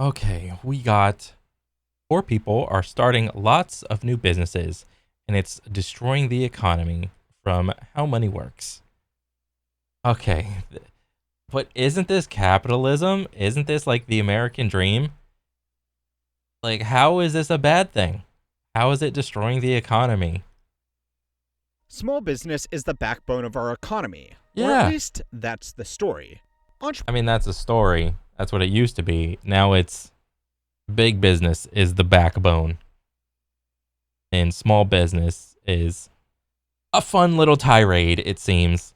Okay, we got poor people are starting lots of new businesses and it's destroying the economy from how money works. Okay, but isn't this capitalism? Isn't this like the American dream? Like, how is this a bad thing? How is it destroying the economy? Small business is the backbone of our economy, or at Yeah. least that's the story. I mean, that's a story. That's what it used to be. Now it's big business is the backbone, and small business is a fun little tirade, it seems.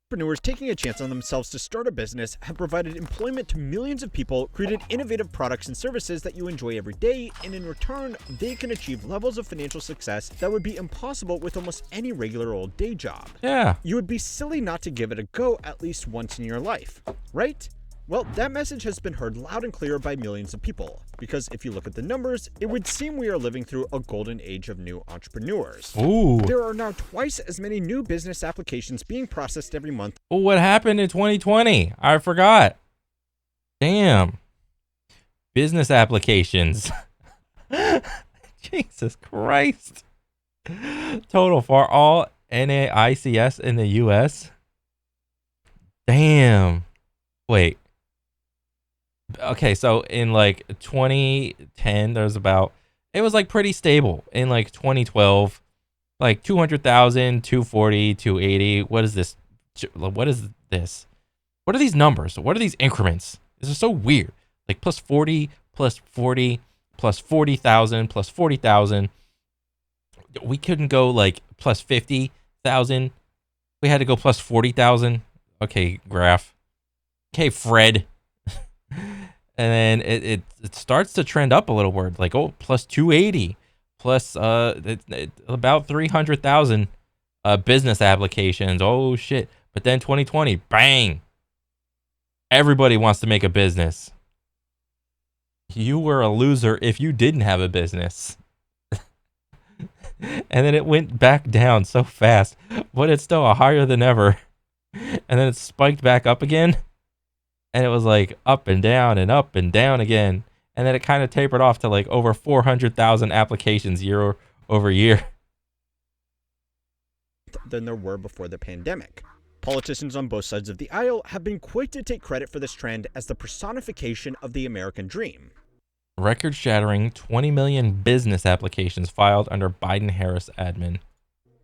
Entrepreneurs taking a chance on themselves to start a business have provided employment to millions of people, created innovative products and services that you enjoy every day, and in return, they can achieve levels of financial success that would be impossible with almost any regular old day job. Yeah. You would be silly not to give it a go at least once in your life, right? Well, that message has been heard loud and clear by millions of people, because if you look at the numbers, it would seem we are living through a golden age of new entrepreneurs. Ooh. There are now twice as many new business applications being processed every month. Well, what happened in 2020? I forgot. Damn. Business applications. Jesus Christ. Total for all NAICS in the US. Damn. Wait. Okay, so in like 2010, there's about, it was like pretty stable. In like 2012, like 200,000, 240, 280. What is this? What is this? What are these numbers? What are these increments? This is so weird. Like plus 40, plus 40, plus 40,000, plus 40,000. We couldn't go like plus 50,000. We had to go plus 40,000. Okay, graph. Okay, Fred. And then it starts to trend up a little word like, oh, plus 280, plus about 300,000 business applications. Oh shit. But then 2020, bang, everybody wants to make a business. You were a loser if you didn't have a business. And then it went back down so fast, but it's still higher than ever. And then it spiked back up again. And it was like up and down again. And then it kind of tapered off to like over 400,000 applications year over year. Than there were before the pandemic. Politicians on both sides of the aisle have been quick to take credit for this trend as the personification of the American dream. Record-shattering 20 million business applications filed under Biden-Harris admin.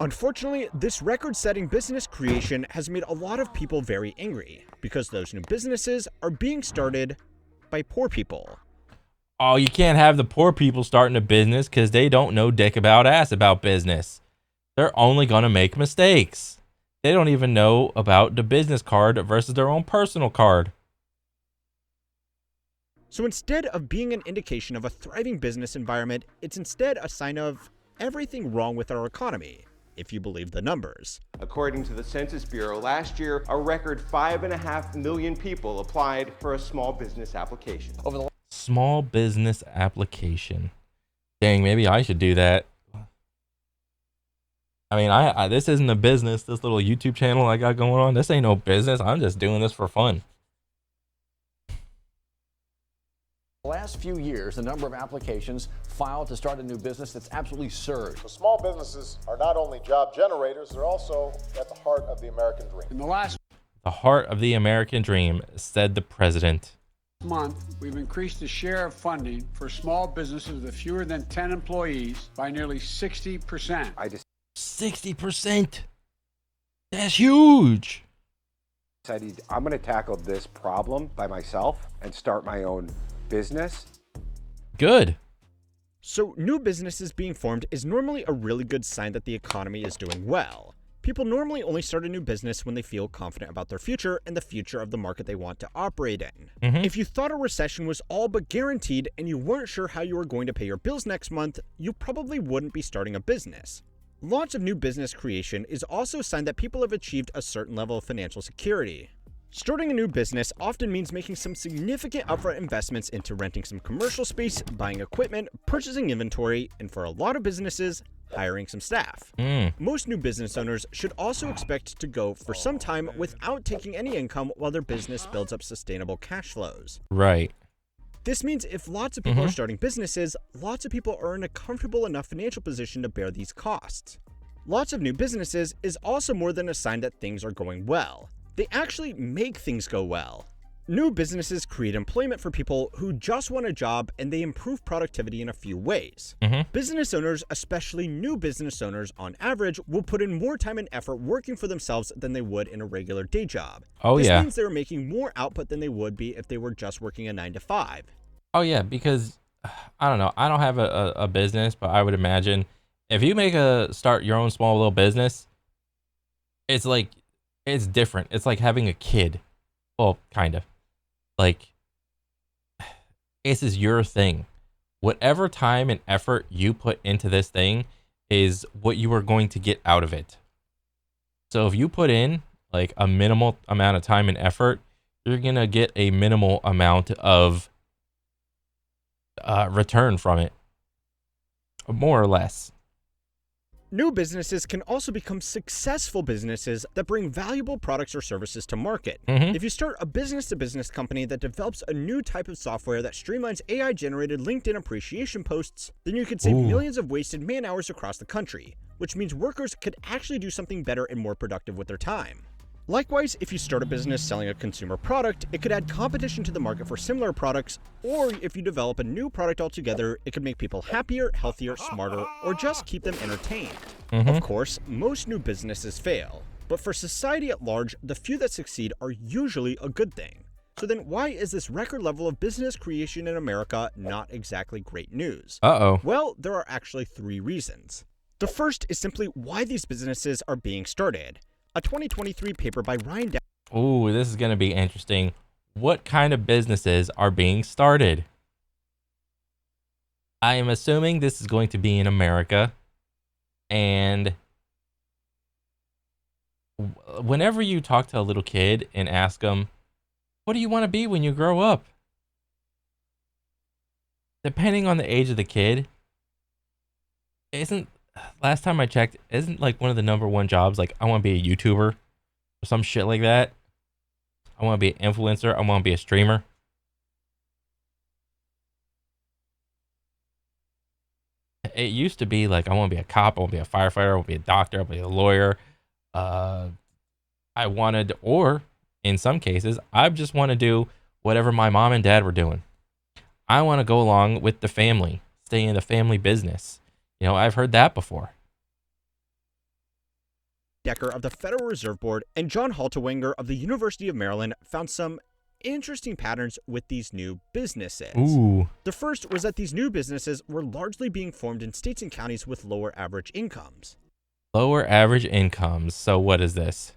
Unfortunately, this record-setting business creation has made a lot of people very angry, because those new businesses are being started by poor people. Oh, you can't have the poor people starting a business because they don't know dick about ass about business. They're only going to make mistakes. They don't even know about the business card versus their own personal card. So instead of being an indication of a thriving business environment, it's instead a sign of everything wrong with our economy, if you believe the numbers. According to the Census Bureau, last year, a record 5.5 million people applied for a small business application. Small business application. Dang, maybe I should do that. I mean, I this isn't a business. This little YouTube channel I got going on, this ain't no business. I'm just doing this for fun. The last few years, the number of applications filed to start a new business that's absolutely surged. So small businesses are not only job generators, they're also at the heart of the American dream. In the last The heart of the American dream, said the president. month, we've increased the share of funding for small businesses with fewer than 10 employees by nearly 60%. 60%. That's huge. Decided I'm going to tackle this problem by myself and start my own business. Good. So new businesses being formed is normally a really good sign that the economy is doing well. People normally only start a new business when they feel confident about their future and the future of the market they want to operate in. If you thought a recession was all but guaranteed and you weren't sure how you were going to pay your bills next month, you probably wouldn't be starting a business. Lots of new business creation is also a sign that people have achieved a certain level of financial security. Starting a new business often means making some significant upfront investments into renting some commercial space, buying equipment, purchasing inventory, and for a lot of businesses, hiring some staff. Most new business owners should also expect to go for some time without taking any income while their business builds up sustainable cash flows. Right. This means if lots of people are starting businesses, lots of people are in a comfortable enough financial position to bear these costs. Lots of new businesses is also more than a sign that things are going well. They actually make things go well. New businesses create employment for people who just want a job, and they improve productivity in a few ways. Business owners, especially new business owners on average, will put in more time and effort working for themselves than they would in a regular day job. This means they're making more output than they would be if they were just working a 9 to 5. Oh yeah, because I don't know. I don't have a business, but I would imagine if you start your own small little business, it's like, it's different. It's like having a kid. Well, kind of. Like, this is your thing. Whatever time and effort you put into this thing is what you are going to get out of it. So if you put in like a minimal amount of time and effort, you're going to get a minimal amount of return from it, more or less. New businesses can also become successful businesses that bring valuable products or services to market. If you start a business-to-business company that develops a new type of software that streamlines AI-generated LinkedIn appreciation posts, then you could save millions of wasted man-hours across the country, which means workers could actually do something better and more productive with their time. Likewise, if you start a business selling a consumer product, it could add competition to the market for similar products, or if you develop a new product altogether, it could make people happier, healthier, smarter, or just keep them entertained. Of course, most new businesses fail, but for society at large, the few that succeed are usually a good thing. So then why is this record level of business creation in America not exactly great news? Well, there are actually 3 reasons. The first is simply why these businesses are being started. A 2023 paper by Ryan. Ooh, this is going to be interesting. What kind of businesses are being started? I am assuming this is going to be in America. And whenever you talk to a little kid and ask them, what do you want to be when you grow up? Depending on the age of the kid, last time I checked, isn't like one of the number 1 jobs, like I want to be a YouTuber or some shit like that. I want to be an influencer. I want to be a streamer. It used to be like, I want to be a cop. I want to be a firefighter. I want to be a doctor. I want to be a lawyer. Or in some cases, I just want to do whatever my mom and dad were doing. I want to go along with the family, stay in the family business. You know, I've heard that before. Decker of the Federal Reserve Board and John Halterwanger of the University of Maryland found some interesting patterns with these new businesses. The first was that these new businesses were largely being formed in states and counties with lower average incomes. Lower average incomes. So what is this?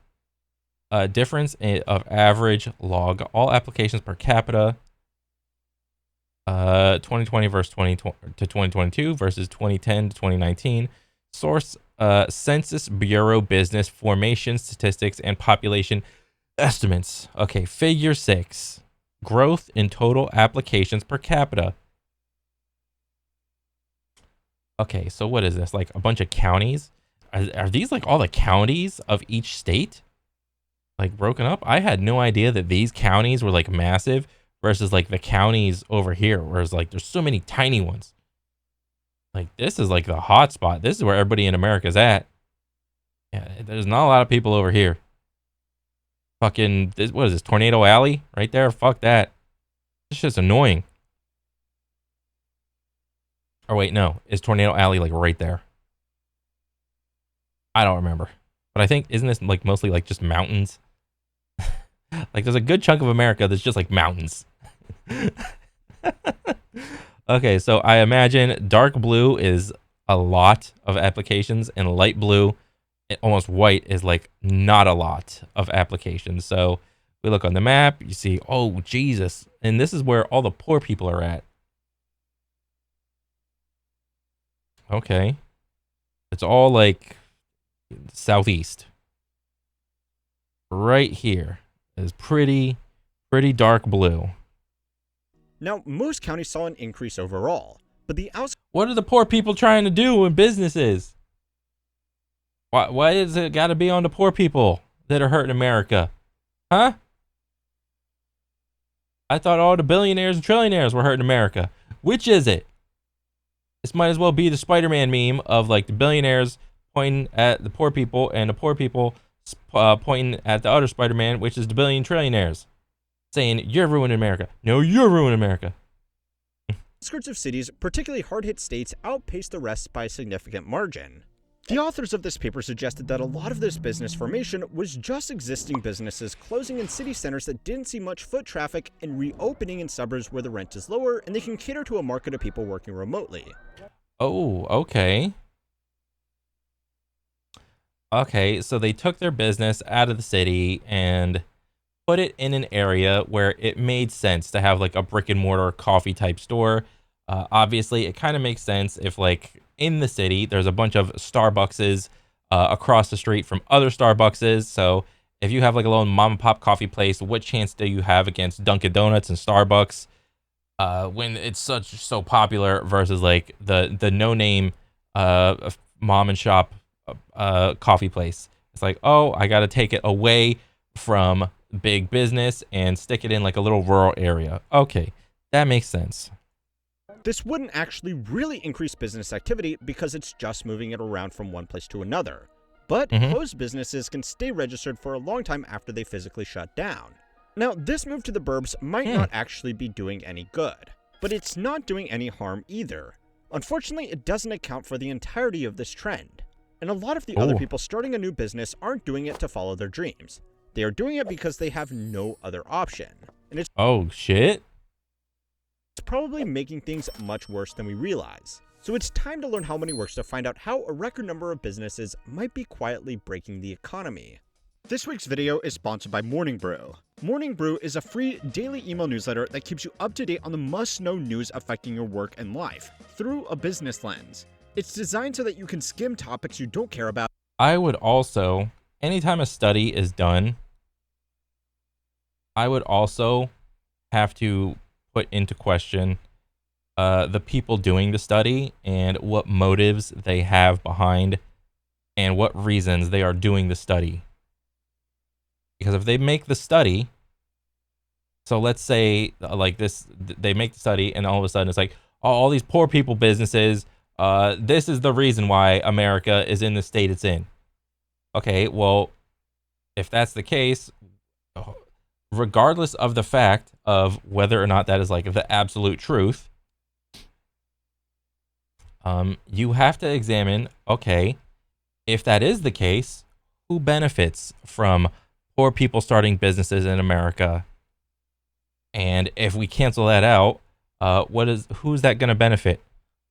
Difference of average log all applications per capita. 2020 versus 2022 versus 2010 to 2019. Source: Census Bureau Business Formation Statistics and Population Estimates. Okay, figure 6. Growth in total applications per capita. Okay, so what is this? Like a bunch of counties? Are these like all the counties of each state? Like broken up? I had no idea that these counties were like massive versus like the counties over here, whereas like there's so many tiny ones. Like this is like the hot spot. This is where everybody in America's at. Yeah, there's not a lot of people over here. Fucking, what is this, Tornado Alley right there? Fuck that. It's just annoying. Or wait, no, is Tornado Alley like right there? I don't remember, but I think, isn't this like mostly like just mountains? Like there's a good chunk of America that's just like mountains. Okay, so I imagine dark blue is a lot of applications and light blue, almost white, is like not a lot of applications. So we look on the map, you see, oh Jesus, and this is where all the poor people are at. Okay, it's all like southeast. Right here is pretty dark blue. Now, most counties saw an increase overall, but the what are the poor people trying to do in businesses? Why is it got to be on the poor people that are hurting America? Huh? I thought all the billionaires and trillionaires were hurting America. Which is it? This might as well be the Spider-Man meme of like the billionaires pointing at the poor people and the poor people pointing at the other Spider-Man, which is the billion trillionaires, saying, you're ruining America. No, you're ruining America. Outskirts of cities, particularly hard-hit states, outpace the rest by a significant margin. The authors of this paper suggested that a lot of this business formation was just existing businesses closing in city centers that didn't see much foot traffic and reopening in suburbs where the rent is lower and they can cater to a market of people working remotely. Oh, okay. Okay, so they took their business out of the city and put it in an area where it made sense to have like a brick and mortar coffee type store. Obviously, it kind of makes sense if like in the city, there's a bunch of Starbuckses across the street from other Starbuckses. So if you have like a little mom and pop coffee place, what chance do you have against Dunkin' Donuts and Starbucks when it's so popular versus like the no name mom and shop coffee place? It's like, oh, I got to take it away from big business and stick it in like a little rural area. Okay, that makes sense. This wouldn't actually really increase business activity because it's just moving it around from one place to another. But closed businesses can stay registered for a long time after they physically shut down. Now, this move to the burbs might not actually be doing any good, but it's not doing any harm either. Unfortunately, it doesn't account for the entirety of this trend. And a lot of the other people starting a new business aren't doing it to follow their dreams. They are doing it because they have no other option. And it's shit. It's probably making things much worse than we realize. So it's time to learn how money works to find out how a record number of businesses might be quietly breaking the economy. This week's video is sponsored by Morning Brew. Morning Brew is a free daily email newsletter that keeps you up to date on the must-know news affecting your work and life through a business lens. It's designed so that you can skim topics you don't care about. I would also, anytime a study is done, I would also have to put into question the people doing the study and what motives they have behind and what reasons they are doing the study. Because if they make the study, so let's say like this, they make the study and all of a sudden it's like, oh, all these poor people businesses, this is the reason why America is in the state it's in. Okay, well, if that's the case, regardless of the fact of whether or not that is like the absolute truth, you have to examine, okay, if that is the case, who benefits from poor people starting businesses in America? And if we cancel that out, who's that going to benefit?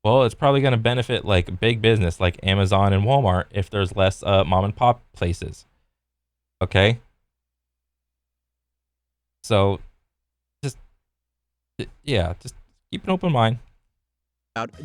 Well, it's probably going to benefit like big business like Amazon and Walmart if there's less mom and pop places. Okay? So just keep an open mind.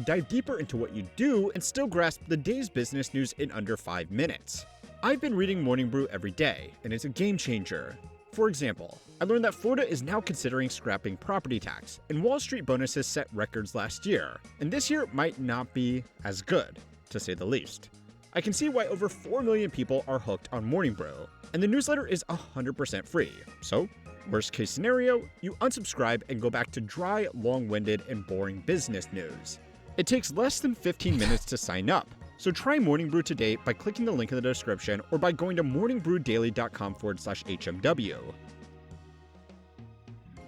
Dive deeper into what you do and still grasp the day's business news in under 5 minutes. I've been reading Morning Brew every day, and it's a game changer. For example, I learned that Florida is now considering scrapping property tax, and Wall Street bonuses set records last year, and this year might not be as good, to say the least. I can see why over 4 million people are hooked on Morning Brew, and the newsletter is 100% free. So, worst case scenario, you unsubscribe and go back to dry, long-winded, and boring business news. It takes less than 15 minutes to sign up. So try Morning Brew today by clicking the link in the description or by going to morningbrewdaily.com/HMW.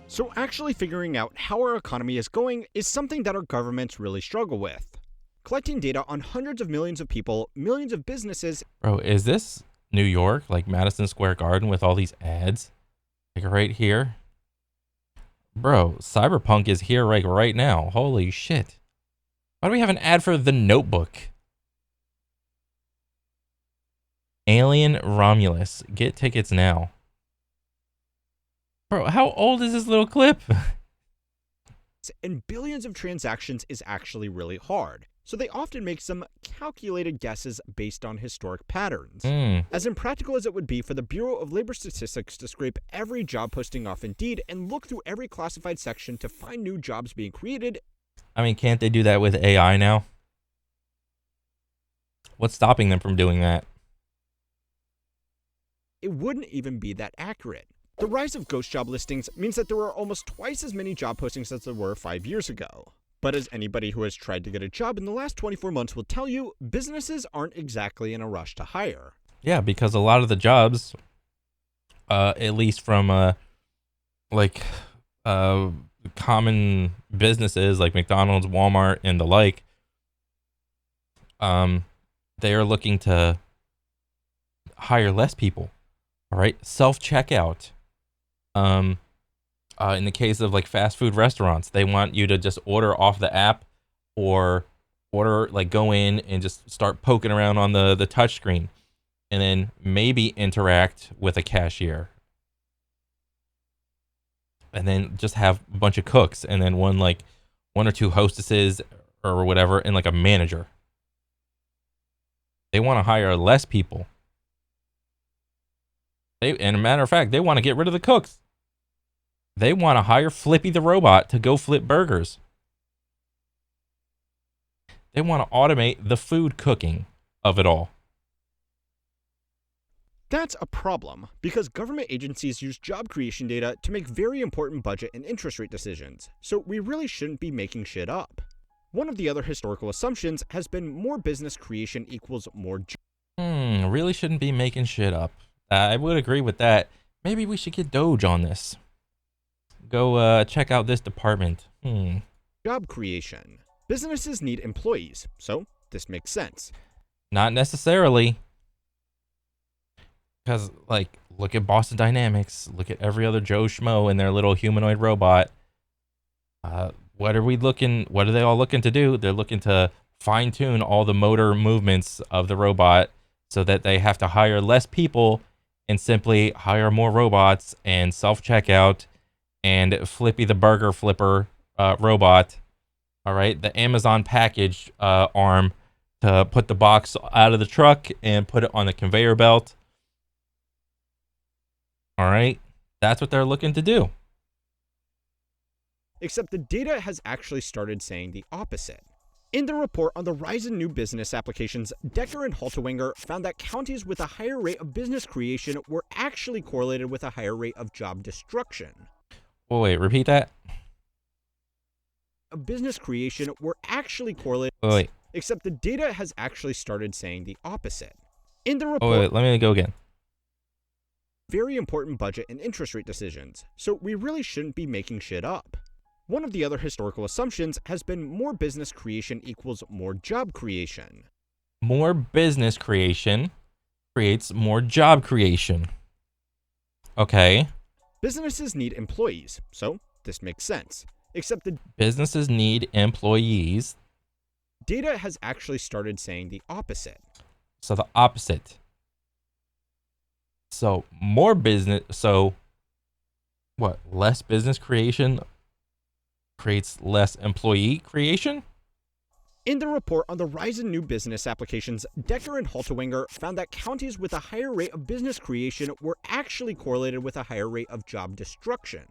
So actually figuring out how our economy is going is something that our governments really struggle with. Collecting data on hundreds of millions of people, millions of businesses. Bro, is this New York, like Madison Square Garden with all these ads? Like right here? Bro, Cyberpunk is here like right now. Holy shit. Why do we have an ad for The Notebook? Alien Romulus. Get tickets now. Bro, how old is this little clip? And billions of transactions is actually really hard. So they often make some calculated guesses based on historic patterns. As impractical as it would be for the Bureau of Labor Statistics to scrape every job posting off Indeed and look through every classified section to find new jobs being created. I mean, can't they do that with AI now? What's stopping them from doing that? It wouldn't even be that accurate. The rise of ghost job listings means that there are almost twice as many job postings as there were 5 years ago. But as anybody who has tried to get a job in the last 24 months will tell you, businesses aren't exactly in a rush to hire. Yeah, because a lot of the jobs, at least from common businesses like McDonald's, Walmart, and the like, they are looking to hire less people. All right, self-checkout. In the case of like fast food restaurants, they want you to just order off the app or order, like go in and just start poking around on the touch screen and then maybe interact with a cashier. And then just have a bunch of cooks and then one or two hostesses or whatever and like a manager. They want to hire less people. And a matter of fact, they want to get rid of the cooks. They want to hire Flippy the robot to go flip burgers. They want to automate the food cooking of it all. That's a problem, because government agencies use job creation data to make very important budget and interest rate decisions, so we really shouldn't be making shit up. One of the other historical assumptions has been more business creation equals more Really shouldn't be making shit up. I would agree with that. Maybe we should get Doge on this. Go check out this department. job creation. Businesses need employees, so this makes sense. Not necessarily. Because, like, look at Boston Dynamics. Look at every other Joe Schmo and their little humanoid robot. What are they all looking to do? They're looking to fine-tune all the motor movements of the robot so that they have to hire less people and simply hire more robots and self-checkout and Flippy the burger flipper robot. All right, the Amazon package arm to put the box out of the truck and put it on the conveyor belt. All right, that's what they're looking to do. Except the data has actually started saying the opposite. In the report on the rise in new business applications, Decker and Haltewanger found that counties with a higher rate of business creation were actually correlated with a higher rate of job destruction. Oh, wait, repeat that? Business creation were actually correlated. Oh, wait. Except the data has actually started saying the opposite. In the report, Oh, wait, let me go again. very important budget and interest rate decisions, so we really shouldn't be making shit up. One of the other historical assumptions has been more business creation equals more job creation. More business creation creates more job creation. Okay. Businesses need employees, so this makes sense. Except the Businesses need employees. data has actually started saying the opposite. So the opposite. So more business. So what? Less business creation creates less employee creation? In the report on the rise in new business applications, Decker and Haltewanger found that counties with a higher rate of business creation were actually correlated with a higher rate of job destruction.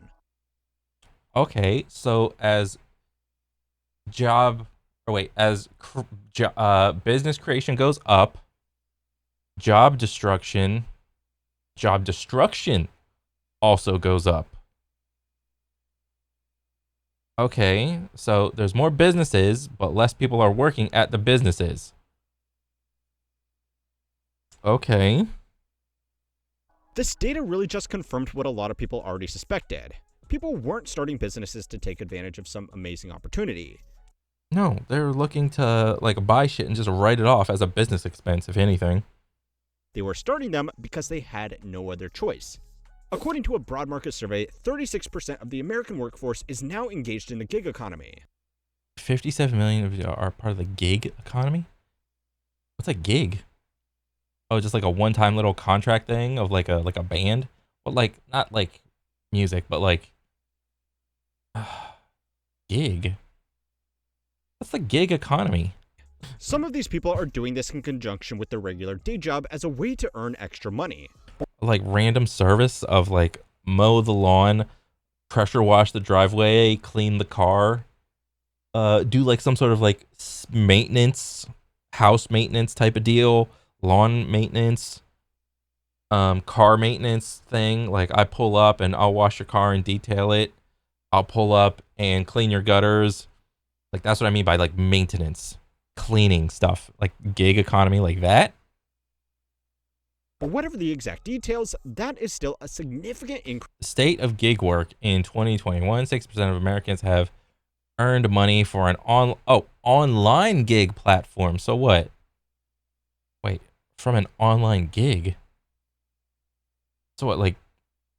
Okay, so as business creation goes up, job destruction also goes up. Okay, so there's more businesses, but less people are working at the businesses. Okay. This data really just confirmed what a lot of people already suspected. People weren't starting businesses to take advantage of some amazing opportunity. No, they're looking to like buy shit and just write it off as a business expense, if anything. They were starting them because they had no other choice. According to a broad market survey, 36% of the American workforce is now engaged in the gig economy. 57 million of you are part of the gig economy? What's a gig? Oh, just like a one-time little contract thing of like a band? But like not like music, but like gig. What's the gig economy? Some of these people are doing this in conjunction with their regular day job as a way to earn extra money. Like random service of like mow the lawn, pressure wash the driveway, clean the car, do like some sort of like maintenance, house maintenance type of deal, lawn maintenance. car maintenance thing. Like I pull up and I'll wash your car and detail it. I'll pull up and clean your gutters. Like that's what I mean by like maintenance, cleaning stuff, like gig economy like that. But whatever the exact details, that is still a significant increase. State of gig work in 2021, 6% of Americans have earned money for an online gig platform. So what? Wait, from an online gig? So what, like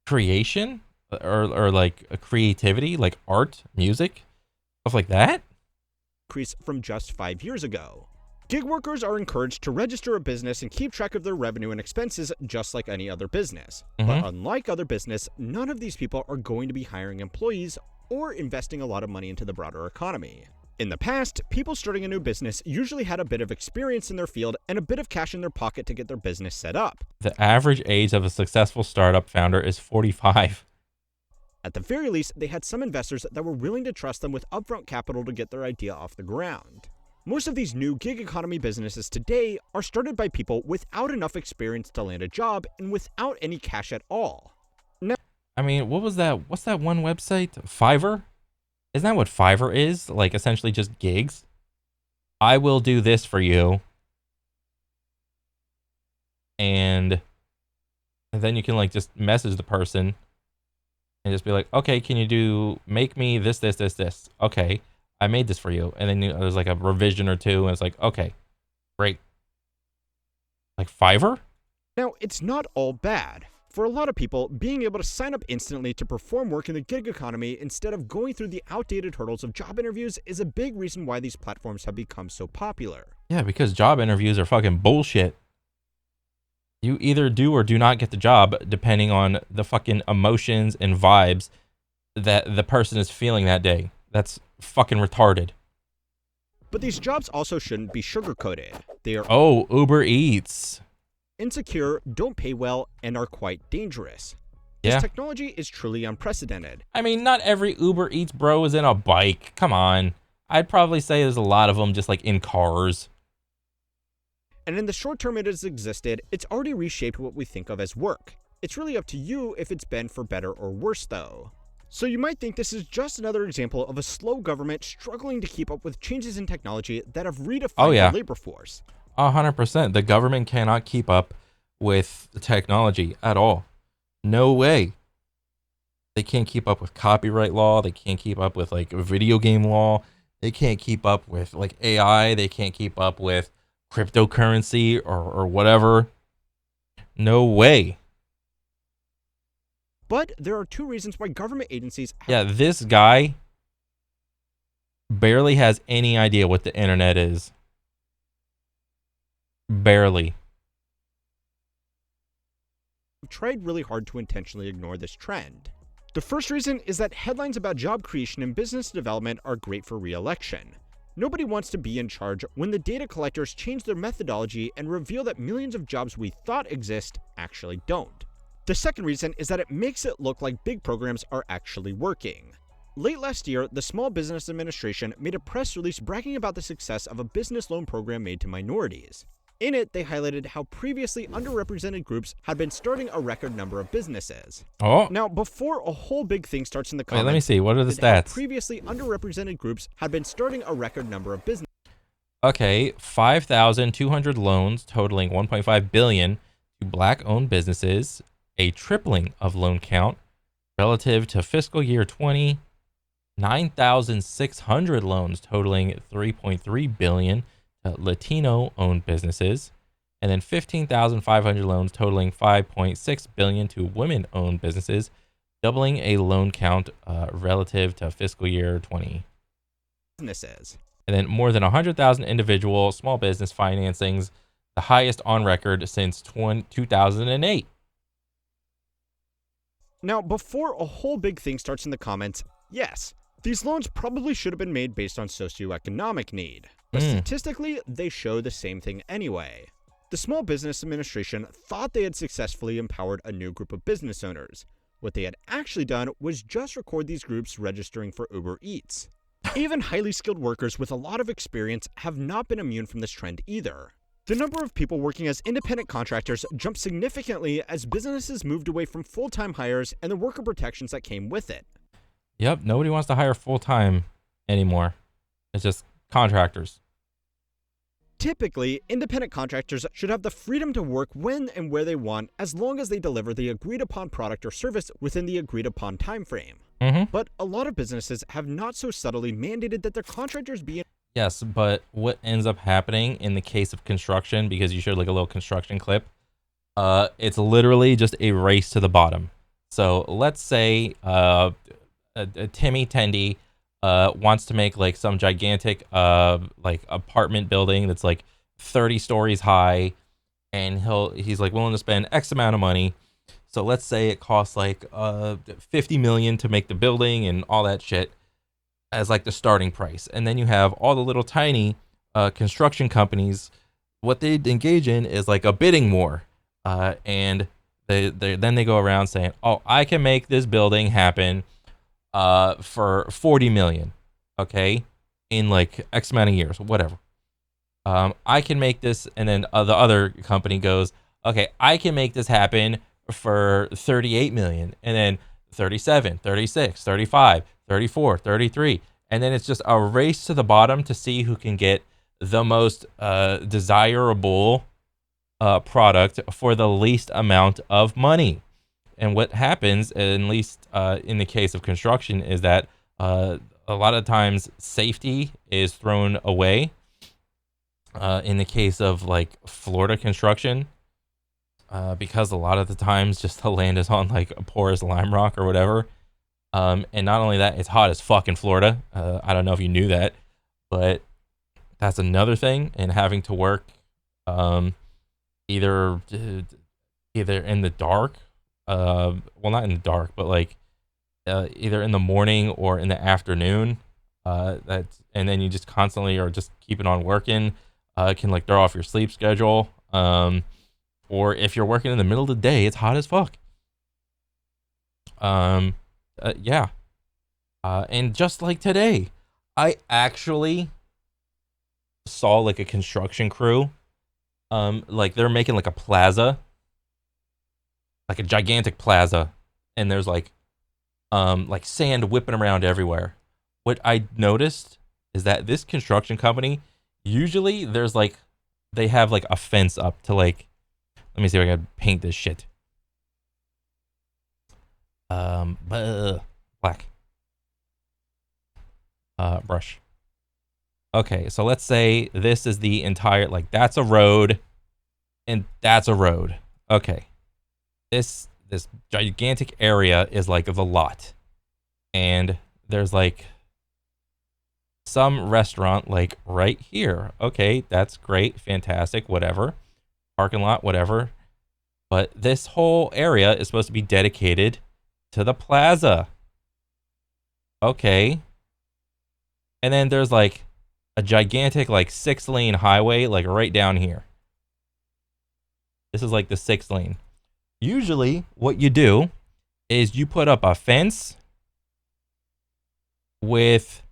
creation or like a creativity, like art, music, stuff like that? Increase from just 5 years ago. Gig workers are encouraged to register a business and keep track of their revenue and expenses just like any other business. But unlike other business, none of these people are going to be hiring employees or investing a lot of money into the broader economy. In the past, people starting a new business usually had a bit of experience in their field and a bit of cash in their pocket to get their business set up. The average age of a successful startup founder is 45. At the very least, they had some investors that were willing to trust them with upfront capital to get their idea off the ground. Most of these new gig economy businesses today are started by people without enough experience to land a job and without any cash at all. Now, I mean, what was that? What's that one website? Fiverr? Isn't that what Fiverr is? Like essentially just gigs? I will do this for you. And then you can like just message the person and just be like, okay, can you make me this? Okay, I made this for you. And then there's like a revision or two, and it's like, okay, great. Like Fiverr? Now, it's not all bad. For a lot of people, being able to sign up instantly to perform work in the gig economy instead of going through the outdated hurdles of job interviews is a big reason why these platforms have become so popular. Yeah, because job interviews are fucking bullshit. You either do or do not get the job depending on the fucking emotions and vibes that the person is feeling that day. That's fucking retarded. But these jobs also shouldn't be sugarcoated. They are Uber Eats. Insecure, don't pay well, and are quite dangerous. Yeah. This technology is truly unprecedented. I mean, not every Uber Eats bro is in a bike. Come on. I'd probably say there's a lot of them just like in cars. And in the short term it has existed, it's already reshaped what we think of as work. It's really up to you if it's been for better or worse though. So you might think this is just another example of a slow government struggling to keep up with changes in technology that have redefined the labor force. 100%. The government cannot keep up with the technology at all. No way. They can't keep up with copyright law. They can't keep up with like video game law. They can't keep up with like AI. They can't keep up with cryptocurrency or whatever. No way. But there are two reasons why government agencies this guy barely has any idea what the internet is. Barely. have tried really hard to intentionally ignore this trend. The first reason is that headlines about job creation and business development are great for re-election. Nobody wants to be in charge when the data collectors change their methodology and reveal that millions of jobs we thought exist actually don't. The second reason is that it makes it look like big programs are actually working. Late last year, the Small Business Administration made a press release bragging about the success of a business loan program made to minorities. In it, they highlighted how previously underrepresented groups had been starting a record number of businesses. Oh. Now, before a whole big thing starts in the comments, wait, let me see. What are the stats? Previously underrepresented groups had been starting a record number of businesses. Okay, 5,200 loans totaling $1.5 billion to black-owned businesses, a tripling of loan count relative to fiscal year 20. 9,600 loans totaling $3.3 billion to Latino-owned businesses, and then 15,500 loans totaling $5.6 billion to women-owned businesses, doubling a loan count relative to fiscal year 20. Businesses. And then more than 100,000 individual small business financings, the highest on record since 2008. Now, before a whole big thing starts in the comments, yes, these loans probably should have been made based on socioeconomic need, but statistically, they show the same thing anyway. The Small Business Administration thought they had successfully empowered a new group of business owners. What they had actually done was just record these groups registering for Uber Eats. Even highly skilled workers with a lot of experience have not been immune from this trend either. The number of people working as independent contractors jumped significantly as businesses moved away from full-time hires and the worker protections that came with it. Yep, nobody wants to hire full-time anymore. It's just contractors. Typically, independent contractors should have the freedom to work when and where they want as long as they deliver the agreed-upon product or service within the agreed-upon time frame. But a lot of businesses have not so subtly mandated that their contractors be in. Yes, but what ends up happening in the case of construction, because you showed like a little construction clip, it's literally just a race to the bottom. So let's say Timmy Tendy wants to make like some gigantic like apartment building that's like 30 stories high, and he's like willing to spend X amount of money. So let's say it costs like 50 million to make the building and all that shit as like the starting price. And then you have all the little tiny construction companies. What they engage in is like a bidding war, and they go around saying, "Oh, I can make this building happen for 40 million, okay, in like X amount of years, whatever. I can make this," and then the other company goes, "Okay, I can make this happen for 38 million," and then 37, 36, 35, 34, 33, and then it's just a race to the bottom to see who can get the most desirable product for the least amount of money. And what happens, at least in the case of construction, is that a lot of times safety is thrown away. In the case of like Florida construction, because a lot of the times just the land is on like a porous lime rock or whatever. And not only that, it's hot as fuck in Florida. I don't know if you knew that, but that's another thing. And having to work either in the dark, well, not in the dark, but like either in the morning or in the afternoon. And then you just constantly are just keeping on working. Can like throw off your sleep schedule. Or if you're working in the middle of the day, it's hot as fuck. Yeah. And just like today, I actually saw like a construction crew. Like they're making like a plaza, like a gigantic plaza, and there's like sand whipping around everywhere. What I noticed is that this construction company, usually there's like, they have like a fence up to like, let me see if I can paint this shit. Black. Brush. Okay, so let's say this is the entire, like that's a road and that's a road. Okay. This gigantic area is like the lot. And there's like some restaurant like right here. Okay, that's great, fantastic, whatever. Parking lot, whatever. But this whole area is supposed to be dedicated to the plaza. Okay. And then there's like a gigantic like 6-lane highway like right down here. This is like the 6th lane. Usually what you do is you put up a fence with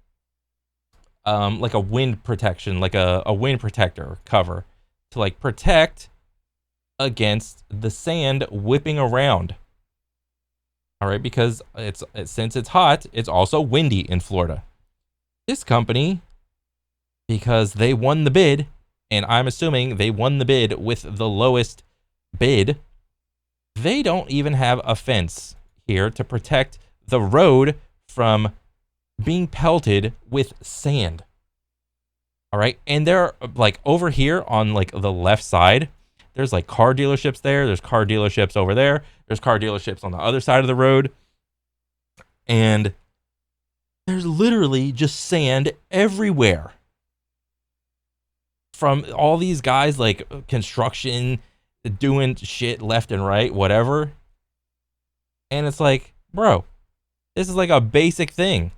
like a wind protection, like a wind protector cover to like protect against the sand whipping around. All right, because since it's hot, it's also windy in Florida. This company, because they won the bid, and I'm assuming they won the bid with the lowest bid, they don't even have a fence here to protect the road from being pelted with sand. All right, and they're like over here on like the left side, there's like car dealerships there, there's car dealerships over there, there's car dealerships on the other side of the road, and there's literally just sand everywhere from all these guys like construction doing shit left and right, whatever. And it's like, bro, this is like a basic thing.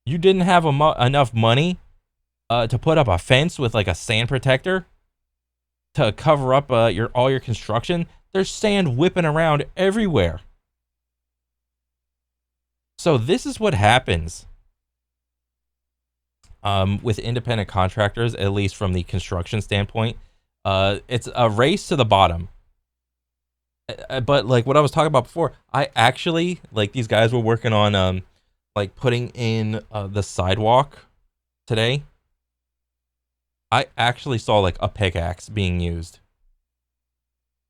You didn't have enough money to put up a fence with like a sand protector to cover up all your construction. There's sand whipping around everywhere. So this is what happens with independent contractors, at least from the construction standpoint. It's a race to the bottom. But like what I was talking about before, I actually like these guys were working on like putting in the sidewalk today. I actually saw like a pickaxe being used.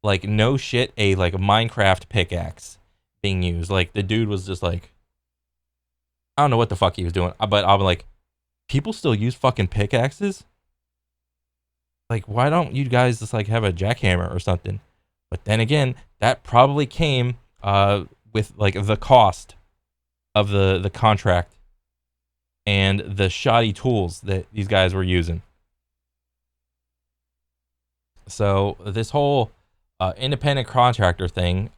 Like no shit, a like Minecraft pickaxe being used. Like the dude was just like, I don't know what the fuck he was doing, but I'm like, people still use fucking pickaxes? Like, why don't you guys just like have a jackhammer or something? But then again, that probably came with like the cost of the contract and the shoddy tools that these guys were using. So this whole independent contractor thing,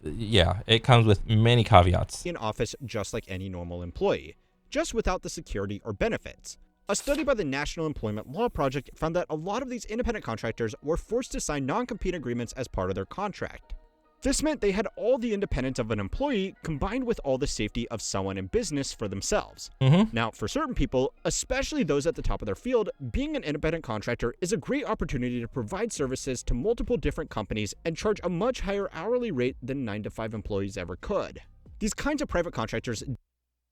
yeah, it comes with many caveats. In office just like any normal employee, just without the security or benefits. A study by the National Employment Law Project found that a lot of these independent contractors were forced to sign non-compete agreements as part of their contract. This meant they had all the independence of an employee combined with all the safety of someone in business for themselves. Now, for certain people, especially those at the top of their field, being an independent contractor is a great opportunity to provide services to multiple different companies and charge a much higher hourly rate than 9-to-5 employees ever could. These kinds of private contractors,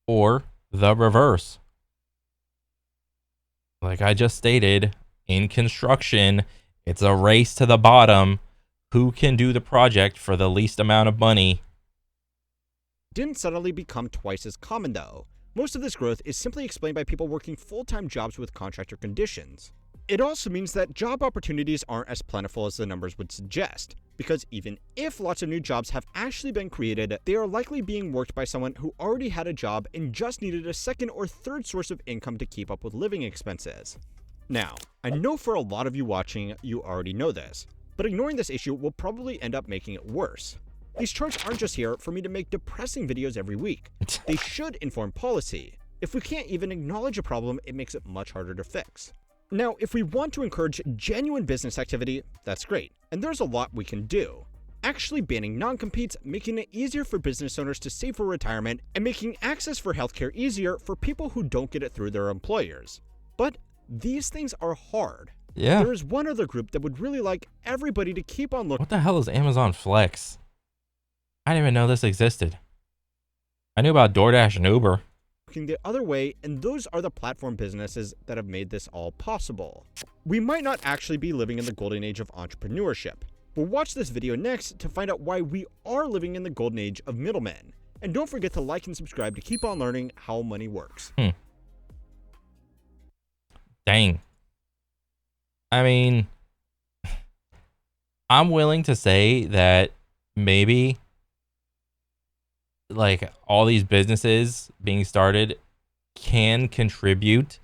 or the reverse. Like I just stated, in construction, it's a race to the bottom. Who can do the project for the least amount of money? didn't suddenly become twice as common though. Most of this growth is simply explained by people working full-time jobs with contractor conditions. It also means that job opportunities aren't as plentiful as the numbers would suggest, because even if lots of new jobs have actually been created, they are likely being worked by someone who already had a job and just needed a second or third source of income to keep up with living expenses. Now, I know for a lot of you watching, you already know this, but ignoring this issue will probably end up making it worse. These charts aren't just here for me to make depressing videos every week. They should inform policy. If we can't even acknowledge a problem, it makes it much harder to fix. Now, if we want to encourage genuine business activity, that's great, and there's a lot we can do. Actually banning non-competes, making it easier for business owners to save for retirement, and making access for healthcare easier for people who don't get it through their employers. But these things are hard. Yeah. There is one other group that would really like everybody to keep on looking. What the hell is Amazon Flex? I didn't even know this existed. I knew about DoorDash and Uber. The other way, and those are the platform businesses that have made this all possible. We might not actually be living in the golden age of entrepreneurship. We'll watch this video next to find out why we are living in the golden age of middlemen. And don't forget to like and subscribe to keep on learning how money works. Dang. I mean, I'm willing to say that maybe like all these businesses being started can contribute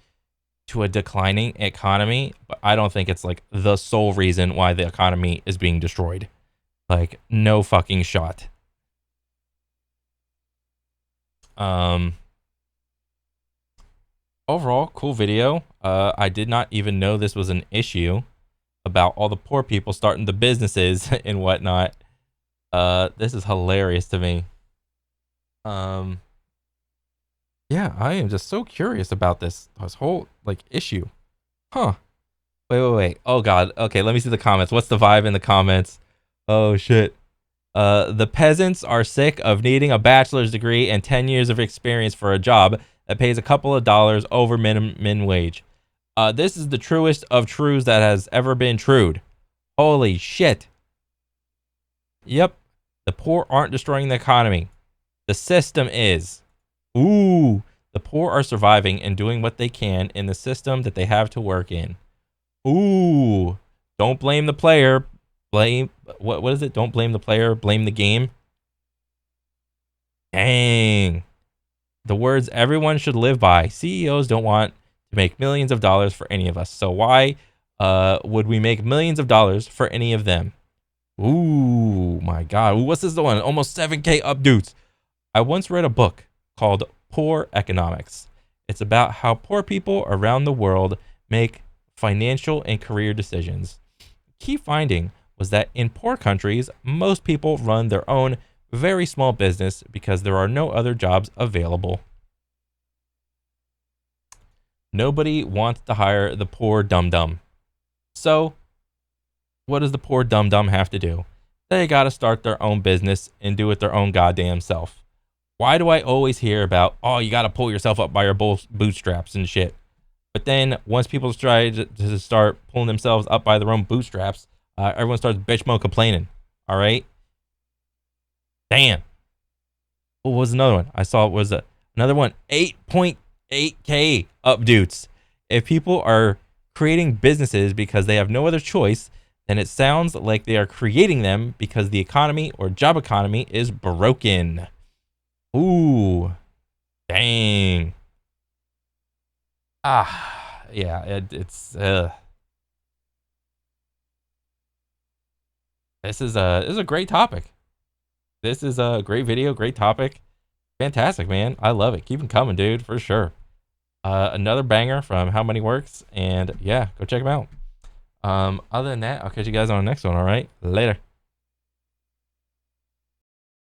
to a declining economy, but I don't think it's like the sole reason why the economy is being destroyed. Like, no fucking shot. Overall, cool video. I did not even know this was an issue about all the poor people starting the businesses and whatnot. This is hilarious to me. Yeah, I am just so curious about this whole like issue. Huh. Wait. Oh god. Okay, let me see the comments. What's the vibe in the comments? Oh shit. The peasants are sick of needing a bachelor's degree and 10 years of experience for a job that pays a couple of dollars over minimum wage. This is the truest of truths that has ever been trued. Holy shit. Yep. The poor aren't destroying the economy. The system is. Ooh, the poor are surviving and doing what they can in the system that they have to work in. Ooh, don't blame the player. Blame, what is it? Don't blame the player, blame the game. Dang. The words everyone should live by. CEOs don't want to make millions of dollars for any of us. So why would we make millions of dollars for any of them? Ooh, my God. Ooh, what's this one? Almost 7K up, dudes. I once read a book called Poor Economics. It's about how poor people around the world make financial and career decisions. Key finding was that in poor countries, most people run their own very small business because there are no other jobs available. Nobody wants to hire the poor dum-dum. So what does the poor dum dum have to do? They got to start their own business and do it their own goddamn self. Why do I always hear about, oh, you got to pull yourself up by your bootstraps and shit? But then once people try to start pulling themselves up by their own bootstraps, everyone starts bitch mo complaining. All right. Damn. What was another one? I saw it was another one. 8.8K up, dudes. If people are creating businesses because they have no other choice, then it sounds like they are creating them because the economy or job economy is broken. Ooh. Dang. Yeah, it's this is a great topic. This is a great video, great topic. Fantastic, man. I love it. Keep them coming, dude, for sure. Another banger from How Money Works, and yeah, go check them out. Other than that, I'll catch you guys on the next one. All right, later.